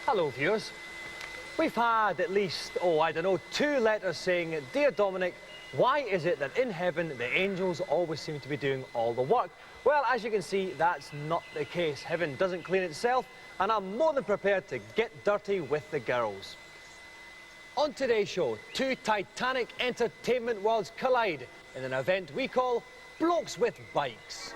Hello viewers. We've had at least, I don't know, 2 letters saying, "Dear Dominic, why is it that in heaven the angels always seem to be doing all the work?" Well, as you can see, that's not the case. Heaven doesn't clean itself, and I'm more than prepared to get dirty with the girls. On today's show, 2 titanic entertainment worlds collide in an event we call Blokes with Bikes.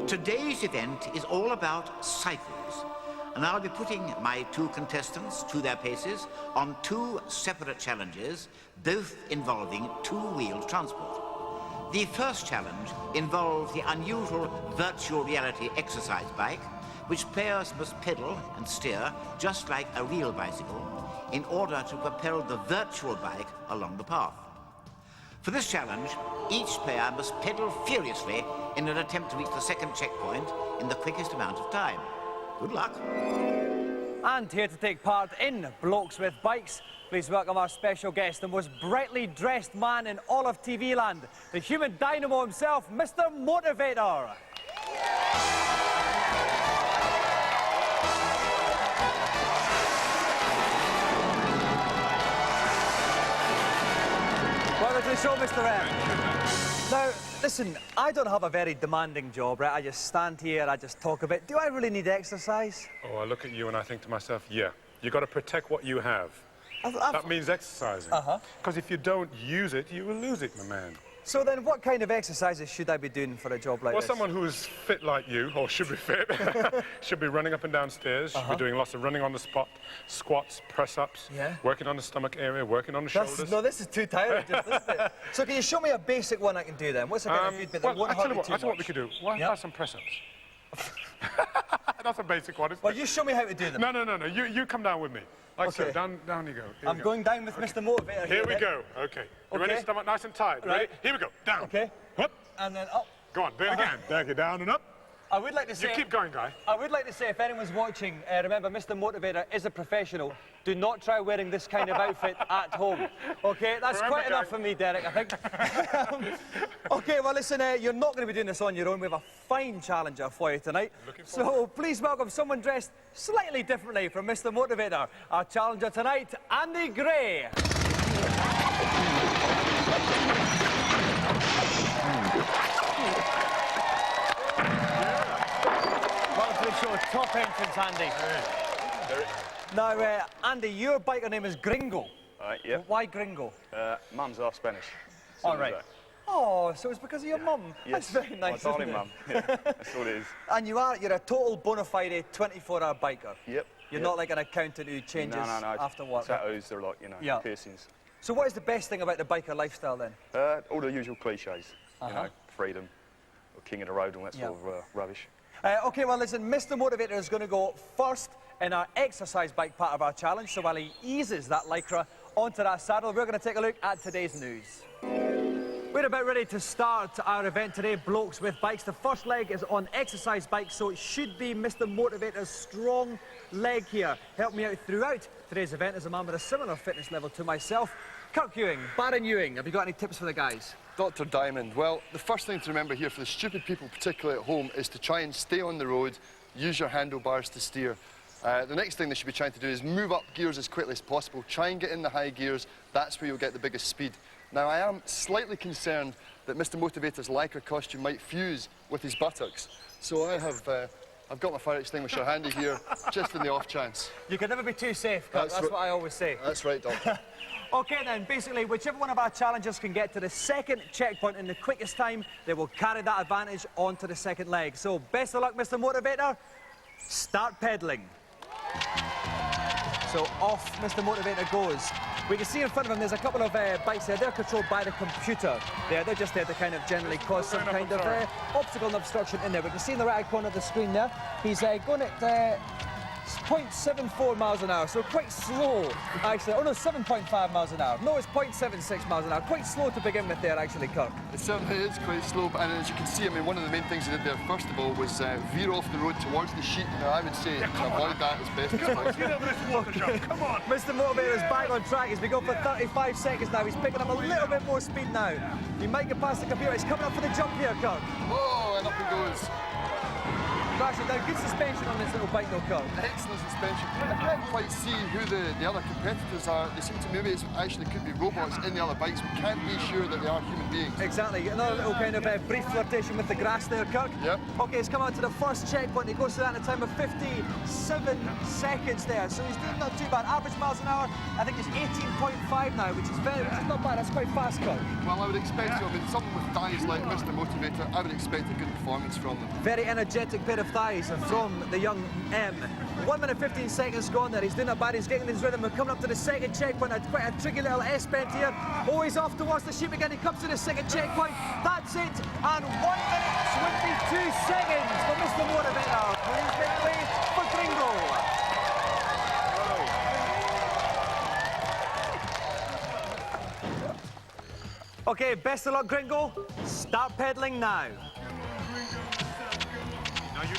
Today's event is all about cycles, and I'll be putting my 2 contestants to their paces on 2 separate challenges, both involving 2-wheeled transport. The first challenge involves the unusual virtual reality exercise bike, which players must pedal and steer just like a real bicycle in order to propel the virtual bike along the path. For this challenge, each player must pedal furiously in an attempt to reach the second checkpoint in the quickest amount of time. Good luck. And here to take part in Blokes with Bikes, please welcome our special guest, the most brightly dressed man in all of TV land, the human dynamo himself, Mr. Motivator. Welcome to the show, Mr. M. Now, listen, I don't have a very demanding job, right? I just stand here, I just talk a bit. Do I really need exercise? Oh, I look at you and I think to myself, yeah, you got to protect what you have. That means exercising. Because if you don't use it, you will lose it, my man. So then what kind of exercises should I be doing for a job like this? Well, someone who's fit like you, or should be fit, should be running up and down stairs, should be doing lots of running on the spot, squats, press-ups, working on the stomach area, working on the shoulders. No, this is too tiring, isn't it? So can you show me a basic one I can do then? What's a kind of good bit that won't hurt me too much? I tell you what we could do. Why not some press-ups? That's a basic one, isn't it? Well, you show me how to do them. No. You come down with me. Like so, down you go. I'm going down with Mr. Motivator here we go. Okay. You ready? Stomach nice and tight. Ready? Here we go. Down. Okay. Up. And then up. Go on, do it again. There, get down and up. I would like to say... You keep going, guy. I would like to say, if anyone's watching, remember, Mr. Motivator is a professional. Do not try wearing this kind of outfit at home. Okay, that's quite enough for me, Derek, I think. Okay, well, listen, you're not going to be doing this on your own. We have a fine challenger for you tonight. So please welcome someone dressed slightly differently from Mr. Motivator. Our challenger tonight, Andy Gray. Welcome to the show. Top entrance, Andy. Derrick. Now, Andy, your biker name is Gringo. Yeah. Why Gringo? Mum's half Spanish. All right. Oh, so it's because of your mum. Yes. That's very nice, my darling mum. Yeah, that's all it is. And you're a total bona fide 24-hour biker. Yep. You're not like an accountant who changes after work. Tattoos are like, piercings. So what is the best thing about the biker lifestyle then? All the usual cliches. You know, freedom, king of the road, and that sort of rubbish. Okay, well listen, Mr. Motivator is going to go first in our exercise bike part of our challenge. So while he eases that lycra onto that saddle, we're going to take a look at today's news. We're about ready to start our event today, Blokes with Bikes. The first leg is on exercise bikes, so it should be Mr. Motivator's strong leg here. Help me out throughout today's event as a man with a similar fitness level to myself. Kirk Ewing, Baron Ewing, have you got any tips for the guys? Dr. Diamond, well, the first thing to remember here for the stupid people, particularly at home, is to try and stay on the road, use your handlebars to steer. The next thing they should be trying to do is move up gears as quickly as possible. Try and get in the high gears. That's where you'll get the biggest speed. Now, I am slightly concerned that Mr. Motivator's lycra costume might fuse with his buttocks. So I've got my fire extinguisher handy here, just in the off chance. You can never be too safe, Kirk. That's what I always say. That's right, Doctor. Okay then, basically, whichever one of our challengers can get to the second checkpoint in the quickest time, they will carry that advantage onto the second leg. So, best of luck, Mr. Motivator. Start pedalling. So, off Mr. Motivator goes. We can see in front of him there's a couple of bikes there. They're controlled by the computer. They're just there to kind of generally cause some kind of obstacle and obstruction in there. We can see in the right corner of the screen there, he's going at It's 0.74 miles an hour, so quite slow, actually. Oh no, 7.5 miles an hour. No, it's 0.76 miles an hour. Quite slow to begin with there, actually, Kirk. It certainly is quite slow, and as you can see, I mean, one of the main things he did there, first of all, was veer off the road towards the sheep. Now, I would say to avoid that as best as possible. Get over this water jump, come on. Mr. Motivator is back on track as we go for 35 seconds now. He's picking up a little bit more speed now. He might get past the computer. He's coming up for the jump here, Kirk. Oh, and up he goes. Actually, now good suspension on this little bike though, Kirk. Excellent suspension. I can't quite see who the other competitors are. They seem to maybe it actually could be robots in the other bikes. We can't be sure that they are human beings. Exactly. Another little kind of brief flirtation with the grass there, Kirk. Yep. Okay, he's come out to the first checkpoint. He goes to that in a time of 57 seconds there. So he's doing not too bad. Average miles an hour, I think it's 18.5 now, which is not bad. That's quite fast, Kirk. Well, I would expect so. I mean, someone with thighs like Mr. Motivator, I would expect a good performance from them. Very energetic pair of thighs from the young M. 1 minute 15 seconds gone there. He's doing not bad. He's getting his rhythm. We're coming up to the second checkpoint. Quite a tricky little S-bend here. Oh, he's off towards the sheep again. He comes to the second checkpoint. That's it. And 1 minute 22 seconds for Mr. Motivator. Please make way for Gringo. Okay, best of luck, Gringo. Start pedaling now.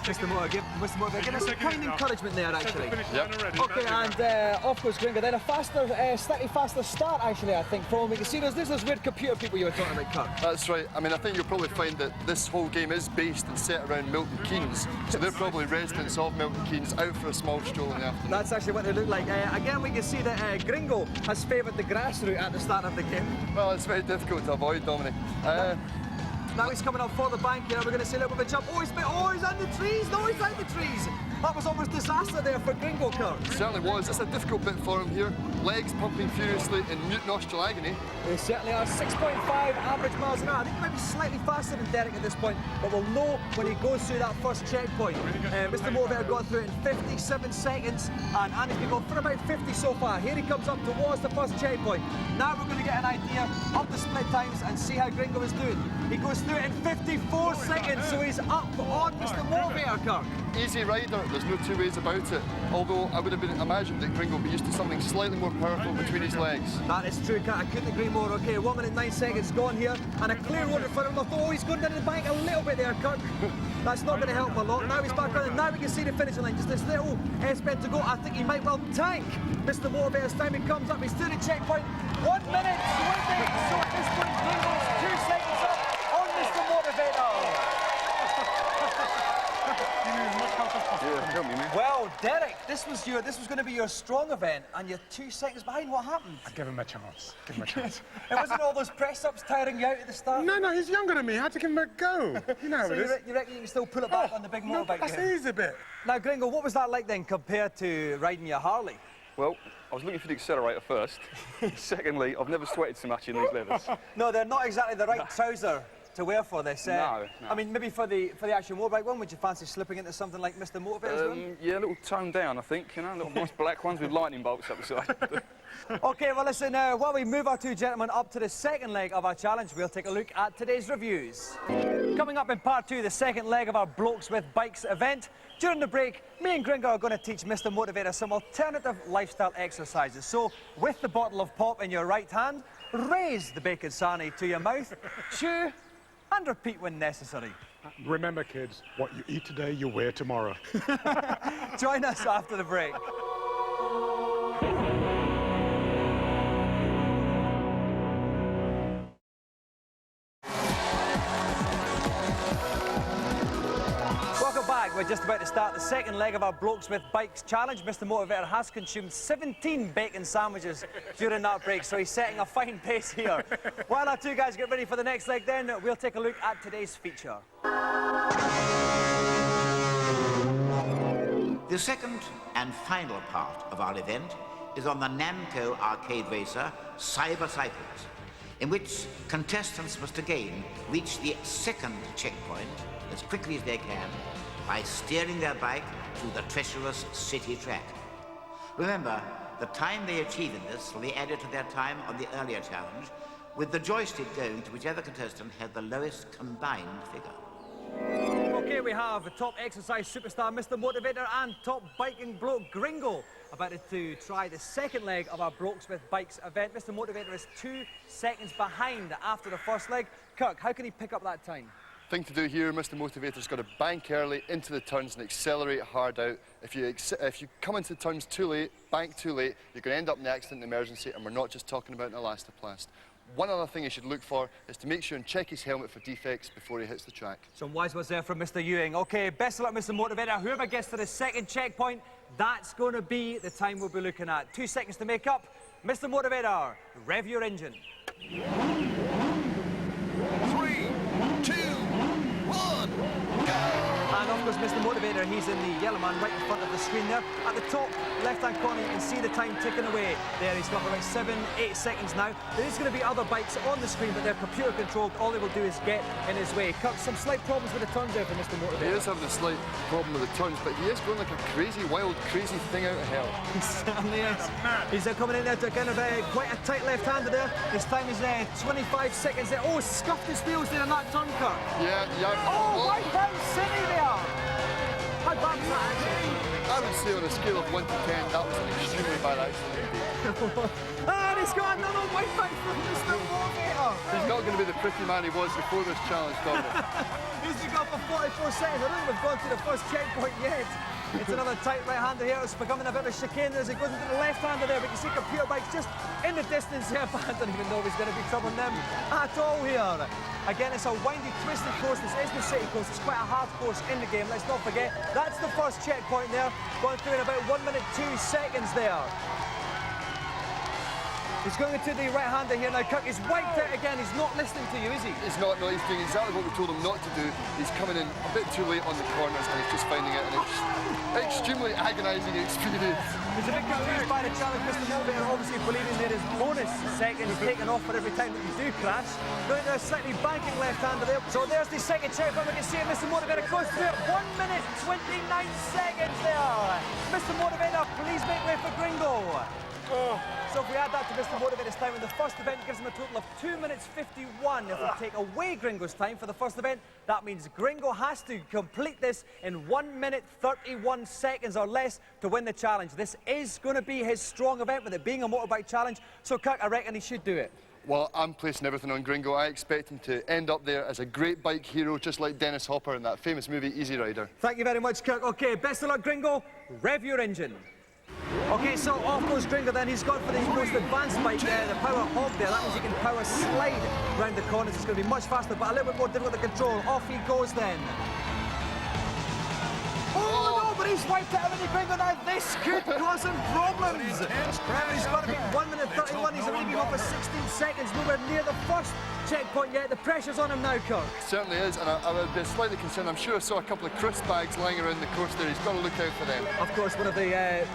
Mr. Motivator, give us a kind encouragement there, actually. Yep. Okay, and off goes Gringo. Then a faster, slightly faster start, actually, I think, from we can see there's those weird computer people you were talking about, Kirk. That's right. I mean, I think you'll probably find that this whole game is based and set around Milton Keynes. So they're probably residents of Milton Keynes out for a small stroll in the afternoon. That's actually what they look like. Again, we can see that Gringo has favoured the grass route at the start of the game. Well, it's very difficult to avoid, Dominic. Now he's coming up for the bank here. We're going to see a little bit of a jump. Oh, he's on the trees. No, he's out the trees. That was almost disaster there for Gringo, Kirk. It certainly was. It's a difficult bit for him here. Legs pumping furiously in mute nostril agony. They certainly are. 6.5 average miles an hour. I think he might be slightly faster than Derrick at this point, but we'll know when he goes through that first checkpoint. Mr. Motivator got through it in 57 seconds, and Andy's been going for about 50 so far. Here he comes up towards the first checkpoint. Now we're going to get an idea of the split times and see how Gringo is doing. He goes through it in 54 seconds, so he's up on Mr. Motivator, Kirk. Easy rider, there's no two ways about it. Although I would have imagined that Gringo would be used to something slightly more powerful between his legs. That is true, Kat. I couldn't agree more. Okay, 1 minute 9 seconds gone here, and a clear road in front of him. Oh, he's going down to the bank a little bit there, Kirk. That's not going to help him a lot. Now he's back on, and now we can see the finishing line. Just this little S-bend to go. I think he might well tank Mr. Motivator's time. He comes up, he's through the checkpoint. 1 minute 20. So at this point, Gringo's 2 seconds up on Mr. Motivator. Well, Derrick, this was going to be your strong event, and you're 2 seconds behind. What happened? I gave him a chance. Give him a chance. It wasn't all those press-ups tiring you out at the start? No, he's younger than me. I had to give him a go. You know how So it is. you reckon you can still pull it back on the big motorbike? That's here? easy bit. Now, Gringo, what was that like then compared to riding your Harley? Well, I was looking for the accelerator first. Secondly, I've never sweated so much in these leathers. No, they're not exactly the right trouser to wear for this. No. I mean, maybe for the actual motorbike one, would you fancy slipping into something like Mr. Motivator's one? Yeah, a little toned down, I think. You know, little nice black ones with lightning bolts up the side. Okay, well, listen, while we move our two gentlemen up to the second leg of our challenge, we'll take a look at today's reviews. Coming up in part 2, the second leg of our Blokes with Bikes event. During the break, me and Gringo are going to teach Mr. Motivator some alternative lifestyle exercises. So, with the bottle of pop in your right hand, raise the bacon sarnie to your mouth, chew, and repeat when necessary. Remember, kids, what you eat today, you wear tomorrow. Join us after the break. Welcome back. We're just about to start the second leg of our Blokes with Bikes challenge. Mr. Motivator has consumed 17 bacon sandwiches during that break, so he's setting a fine pace here. While our two guys get ready for the next leg, then we'll take a look at today's feature. The second and final part of our event is on the Namco arcade racer Cyber Cycles, in which contestants must again reach the second checkpoint as quickly as they can by steering their bike through the treacherous city track. Remember, the time they achieve in this will be added to their time on the earlier challenge, with the joystick going to whichever contestant had the lowest combined figure. Okay, we have the top exercise superstar, Mr. Motivator, and top biking bloke, Gringo, about to try the second leg of our Blokes with Bikes event. Mr. Motivator is 2 seconds behind after the first leg. Kirk, how can he pick up that time? Thing to do here, Mr. Motivator's got to bank early into the turns and accelerate hard out. If you come into the turns too late, bank too late, you're going to end up in the accident emergency, and we're not just talking about an elastoplast. One other thing you should look for is to make sure and check his helmet for defects before he hits the track. Some wise words there from Mr. Ewing. Okay, best of luck, Mr. Motivator. Whoever gets to the second checkpoint, that's going to be the time we'll be looking at. 2 seconds to make up. Mr. Motivator, rev your engine. 3, 2, 1, go! And of course, Mr. Motivator, he's in the yellow man right in front of the screen there. At the top left-hand corner, you can see the time ticking away. There, he's got about 7, 8 seconds now. There is going to be other bikes on the screen, but they're computer-controlled. All they will do is get in his way. Kirk, some slight problems with the turns there for Mr. Motivator. He is having a slight problem with the turns, but he is going like a crazy, wild, crazy thing out of hell. He certainly is. He's coming in there to kind of quite a tight left-hander there. His time is 25 seconds there. Oh, scuffed his wheels there in that turn, Kirk. Yeah. Oh, right down City there. How bad was that actually? I would say on a scale of 1 to 10, that was an extremely bad accident. And he's got another white back from Mr. Motivator. He's not going to be the pretty man he was before this challenge, Dominic. He's been going for 44 seconds. I don't think we've gone to the first checkpoint yet. It's another tight right-hander here. It's becoming a bit of a chicane as it goes into the left-hander there. But you see computer bikes just in the distance here. But I don't even know if he's going to be troubling them at all here. Again, it's a windy, twisted course. This is the city course. It's quite a hard course in the game. Let's not forget, that's the first checkpoint there. Going through in about 1 minute, 2 seconds there. He's going to the right-hander here now. Kirk, he's wiped out again. He's not listening to you, is he? He's not. No, he's doing exactly what we told him not to do. He's coming in a bit too late on the corners, and he's just finding it an extremely agonising experience. He's a bit confused by the challenge. Mr. Motivator obviously believing there is bonus seconds taken off for every time that you do crash. Going to a slightly banking left-hander there. So there's the second checkpoint. We can see it. Mr. Motivator goes through it. 1 minute, 29 seconds there. Mr. Motivator, please make way for Gringo. So if we add that to Mr. Motivator's time in the first event, it gives him a total of 2 minutes 51. If we take away Gringo's time for the first event, that means Gringo has to complete this in 1 minute 31 seconds or less to win the challenge. This is going to be his strong event, with it being a motorbike challenge. So Kirk, I reckon he should do it. Well, I'm placing everything on Gringo. I expect him to end up there as a great bike hero, just like Dennis Hopper in that famous movie Easy Rider. Thank you very much, Kirk. Okay, best of luck, Gringo. Rev your engine. Okay, so off goes Gringo then. He's gone for the most advanced bike there, the Power Hog there. That means he can power slide around the corners. It's going to be much faster, but a little bit more difficult to control. Off he goes then. Oh no, but he's wiped out everything, Gringo now. This could cause him problems. He's got to be 1 minute 31. He's already been on for 16 seconds, nowhere near the first checkpoint yet. The pressure's on him now, Kirk. Certainly is, and I would be slightly concerned. I'm sure I saw a couple of crisp bags lying around the course there. He's got to look out for them. Of course, one of the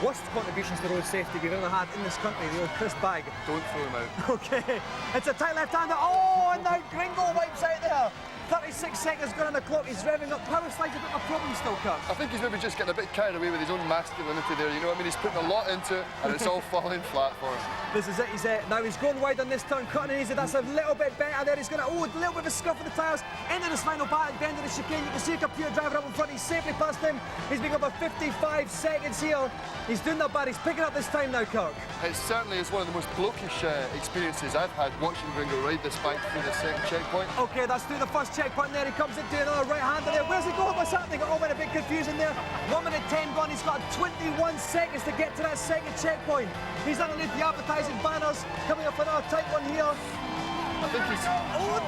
worst contributions to road safety we've ever had in this country, the old crisp bag. Don't throw him out. Okay, it's a tight left-hander. Oh, and now Gringo wipes out there. 36 seconds gone on the clock. He's revving up. Power slide's a bit of a problem still, Kirk. I think he's maybe just getting a bit carried away with his own masculinity there. You know what I mean? He's putting a lot into it, and it's all falling flat for him. This is it. Now he's going wide on this turn, cutting it easy. That's a little bit better there. He's going to, a little bit of a scuff of the tyres. Into this final part at the end of the chicane. You can see a computer driver up in front. He's safely past him. He's been up for 55 seconds here. He's doing that bad. He's picking up this time now, Kirk. It certainly is one of the most blokish experiences I've had watching Gringo ride this bike through the second checkpoint. Okay, that's through the first checkpoint there. He comes into another right-hander there. Where's he going? What's happening? Oh, went a bit confusing there. 1 minute 10 gone. He's got 21 seconds to get to that second checkpoint. He's underneath the advertising banners. Coming up another tight one here. I think he's... Oh,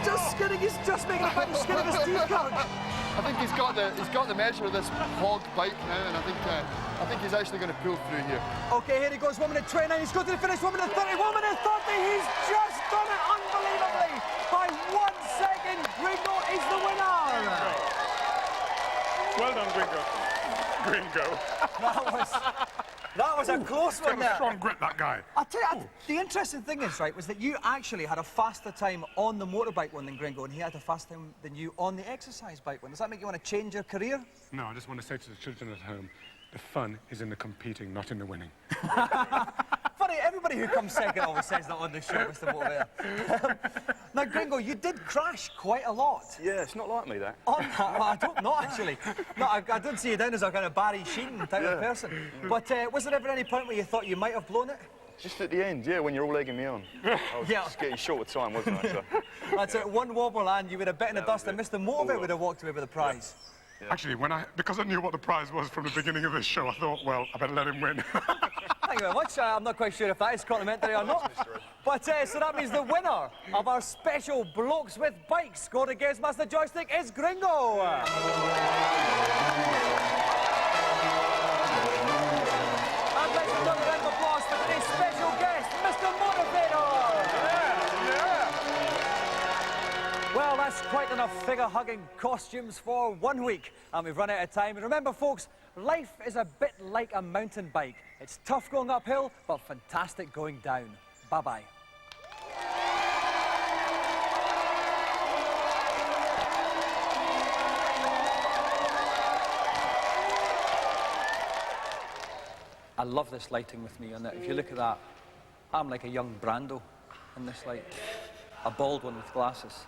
just skidding. He's just making a bit of skin of his teeth, Kirk. I think he's got the measure of this hog bike now, and I think he's actually going to pull through here. Okay, here he goes. 1 minute 29. He's going to the finish. 1 minute 30. 1 minute 30. He's just done it unbelievably. By 1 second, Gringo is the winner. Well done, Gringo. Gringo. That was a close one there. Strong grip, that guy. I'll tell you, the interesting thing is, right, was that you actually had a faster time on the motorbike one than Gringo, and he had a faster time than you on the exercise bike one. Does that make you want to change your career? No, I just want to say to the children at home, the fun is in the competing, not in the winning. Fun funny, everybody who comes second always says that on the show, Mr. Motivator. Now, Gringo, you did crash quite a lot. Yeah, it's not like me, that. On that, well, I don't know, actually. No, I don't see you down as a kind of Barry Sheen type of person. But was there ever any point where you thought you might have blown it? Just at the end, yeah, when you're all egging me on. I was just getting short of time, wasn't I? So. That's it, one wobble and you would have bitten the dust and Mr. Motivator would have walked away with the prize. Yeah. Actually, because I knew what the prize was from the beginning of this show, I thought, well, I better let him win. Thank you very much. I'm not quite sure if that is complimentary or not. But so that means the winner of our special Blokes with Bikes Go to GamesMaster joystick is Gringo. And let's give another round of applause for today's special guest, Mr. Motivator. Yeah. Well, that's quite enough figure-hugging costumes for 1 week, and we've run out of time. And remember, folks, life is a bit like a mountain bike. It's tough going uphill, but fantastic going down. Bye-bye. I love this lighting with me on it. If you look at that, I'm like a young Brando in this light. A bald one with glasses.